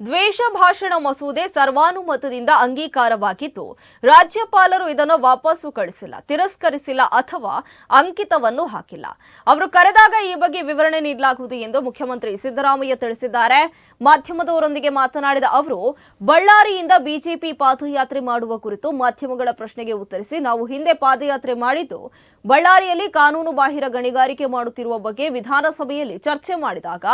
ದ್ವೇಷ ಭಾಷಣ ಮಸೂದೆ ಸರ್ವಾನುಮತದಿಂದ ಅಂಗೀಕಾರವಾಗಿದ್ದು ರಾಜ್ಯಪಾಲರು ಇದನ್ನು ವಾಪಸ್ಸು ಕಳಿಸಿಲ್ಲ, ತಿರಸ್ಕರಿಸಿಲ್ಲ ಅಥವಾ ಅಂಕಿತವನ್ನು ಹಾಕಿಲ್ಲ. ಅವರು ಕರೆದಾಗ ಈ ಬಗ್ಗೆ ವಿವರಣೆ ನೀಡಲಾಗುವುದು ಎಂದು ಮುಖ್ಯಮಂತ್ರಿ ಸಿದ್ದರಾಮಯ್ಯ ತಿಳಿಸಿದ್ದಾರೆ. ಮಾಧ್ಯಮದವರೊಂದಿಗೆ ಮಾತನಾಡಿದ ಅವರು, ಬಳ್ಳಾರಿಯಿಂದ ಬಿಜೆಪಿ ಪಾದಯಾತ್ರೆ ಮಾಡುವ ಕುರಿತು ಮಾಧ್ಯಮಗಳ ಪ್ರಶ್ನೆಗೆ ಉತ್ತರಿಸಿ, ನಾವು ಹಿಂದೆ ಪಾದಯಾತ್ರೆ ಮಾಡಿದ್ದು ಬಳ್ಳಾರಿಯಲ್ಲಿ ಕಾನೂನು ಬಾಹಿರ ಗಣಿಗಾರಿಕೆ ಮಾಡುತ್ತಿರುವ ಬಗ್ಗೆ ವಿಧಾನಸಭೆಯಲ್ಲಿ ಚರ್ಚೆ ಮಾಡಿದಾಗ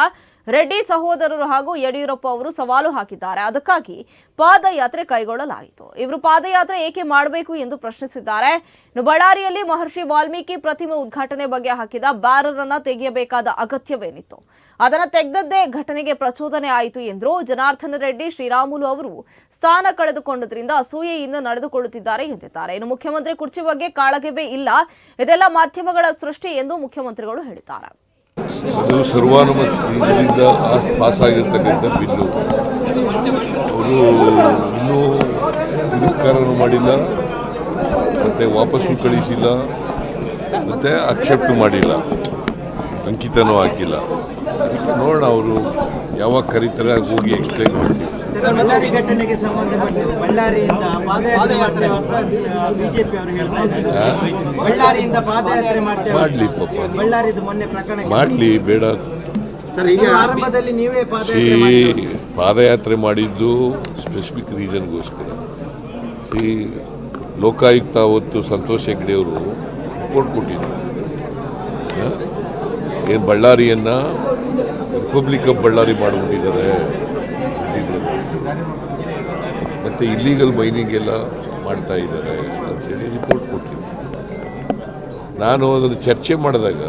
ರೆಡ್ಡಿ ಸಹೋದರರು ಹಾಗೂ ಯಡಿಯೂರಪ್ಪ ಅವರು ಸವಾಲು ಹಾಕಿದ್ದಾರೆ. ಅದಕ್ಕಾಗಿ ಪಾದಯಾತ್ರೆ ಕೈಗೊಳ್ಳಲಾಯಿತು. ಇವರು ಪಾದಯಾತ್ರೆ ಏಕೆ ಮಾಡಬೇಕು ಎಂದು ಪ್ರಶ್ನಿಸಿದ್ದಾರೆ. ಬಳ್ಳಾರಿಯಲ್ಲಿ ಮಹರ್ಷಿ ವಾಲ್ಮೀಕಿ ಪ್ರತಿಮೆ ಉದ್ಘಾಟನೆ ಬಗ್ಗೆ ಹಾಕಿದ ಬ್ಯಾನರ್ ಅನ್ನು ತೆಗೆಯಬೇಕಾದ ಅಗತ್ಯವೇನಿತ್ತು, ಅದನ್ನು ತೆಗೆದದ್ದೇ ಘಟನೆಗೆ ಪ್ರಚೋದನೆ ಆಯಿತು ಎಂದರು. ಜನಾರ್ದನ ರೆಡ್ಡಿ ಶ್ರೀರಾಮುಲು ಅವರು ಸ್ಥಾನ ಕಳೆದುಕೊಂಡದ್ರಿಂದ ಅಸೂಯೆಯಿಂದ ನಡೆದುಕೊಳ್ಳುತ್ತಿದ್ದಾರೆ ಎಂದಿದ್ದಾರೆ. ಇನ್ನು ಮುಖ್ಯಮಂತ್ರಿ ಕುರ್ಚಿ ಬಗ್ಗೆ ಕಾಳಗವೇ ಇಲ್ಲ, ಇದೆಲ್ಲ ಮಾಧ್ಯಮಗಳ ಸೃಷ್ಟಿ ಎಂದು ಮುಖ್ಯಮಂತ್ರಿಗಳು ಹೇಳಿದ್ದಾರೆ. ಅದು ಸರ್ವಾನುಮತದಿಂದ ಪಾಸ್ ಆಗಿರ್ತಕ್ಕಂಥ ಬಿಲ್ಲು. ಅವರು ಇನ್ನೂ ತಿರಸ್ಕಾರನೂ ಮಾಡಿಲ್ಲ, ಮತ್ತು ವಾಪಸ್ಸು ಕಳಿಸಿಲ್ಲ, ಮತ್ತು ಅಕ್ಸೆಪ್ಟ್ ಮಾಡಿಲ್ಲ, ಅಂಕಿತನೂ ಹಾಕಿಲ್ಲ. ನೋಡೋಣ ಅವರು ಯಾವಾಗ ಕರೀತಾರೆ ಆಗ ಹೋಗಿ ಎಕ್ಸ್ಪ್ಲೈನ್ ಮಾಡ್ತೀವಿ. ಬಳ್ಳಾರಿ ಘಟನೆಗೆ ಸಂಬಂಧಪಟ್ಟಂತೆ ಬಳ್ಳಾರಿಯಿಂದ ಪಾದಯಾತ್ರೆ ಮಾಡ್ತೇವೆ ಬಿಜೆಪಿ ಅವರು ಹೇಳ್ತಾ ಇದ್ದಾರೆ. ಬಳ್ಳಾರಿಯಿಂದ ಪಾದಯಾತ್ರೆ ಮಾಡ್ತೇವೆ, ಮಾಡಲಿ ಪಾಪ, ಬಳ್ಳಾರಿದು ಮೊನ್ನೆ ಪ್ರಕರಣ ಮಾಡಲಿ, ಬೇಡ ಸರ್. ಈಗ ಆರಂಭದಲ್ಲಿ ನೀವೇ ಪಾದಯಾತ್ರೆ ಮಾಡಿದ್ದು ಸ್ಪೆಸಿಫಿಕ್ ರೀಸನ್ಗೋಸ್ಕರ. ಲೋಕಾಯುಕ್ತ ಅವತ್ತು ಸಂತೋಷ್ ಹೆಗ್ಡೆಯವರು ರಿಪೋರ್ಟ್ ಕೊಟ್ಟಿದ್ರು. ಏನು ಬಳ್ಳಾರಿಯನ್ನು ರಿಪಬ್ಲಿಕ್ ಆಫ್ ಬಳ್ಳಾರಿ ಮಾಡಿಬಿಟ್ಟಿದ್ದಾರೆ, ಮತ್ತು ಇಲ್ಲೀಗಲ್ ಮೈನಿಂಗ್ ಎಲ್ಲ ಮಾಡ್ತಾ ಇದ್ದಾರೆ ಅಂತೇಳಿ ರಿಪೋರ್ಟ್ ಕೊಟ್ಟಿದ್ರು. ನಾನು ಅದನ್ನು ಚರ್ಚೆ ಮಾಡಿದಾಗ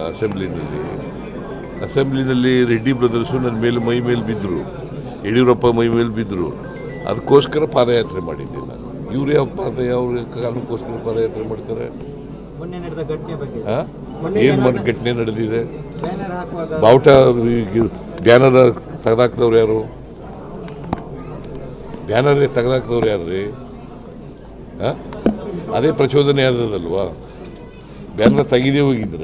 ಅಸೆಂಬ್ಲಿನಲ್ಲಿ ರೆಡ್ಡಿ ಬ್ರದರ್ಸು ನನ್ನ ಮೇಲೆ ಮೈ ಮೇಲೆ ಬಿದ್ದರು, ಯಡಿಯೂರಪ್ಪ ಮೈ ಮೇಲೆ ಬಿದ್ದರು. ಅದಕ್ಕೋಸ್ಕರ ಪಾದಯಾತ್ರೆ ಮಾಡಿದ್ದೆ ನಾನು. ಇವ್ರು ಯಾವ ಕಾರಣಕ್ಕೋಸ್ಕರ ಪಾದಯಾತ್ರೆ ಮಾಡ್ತಾರೆ? ಏನು ಘಟನೆ ನಡೆದಿದೆ? ಬಾವುಟ ಬ್ಯಾನರ್ ತೆಗೆದಾಕ್ದವ್ರು ಯಾರು? ಬ್ಯಾನರೇ ತೆಗೆದಾಕ್ದವ್ರು ಯಾರು ರೀ? ಅದೇ ಪ್ರಚೋದನೆ ಆದದಲ್ವಾ? ಬ್ಯಾನರ್ ತೆಗೆದೇ ಹೋಗಿದ್ರೆ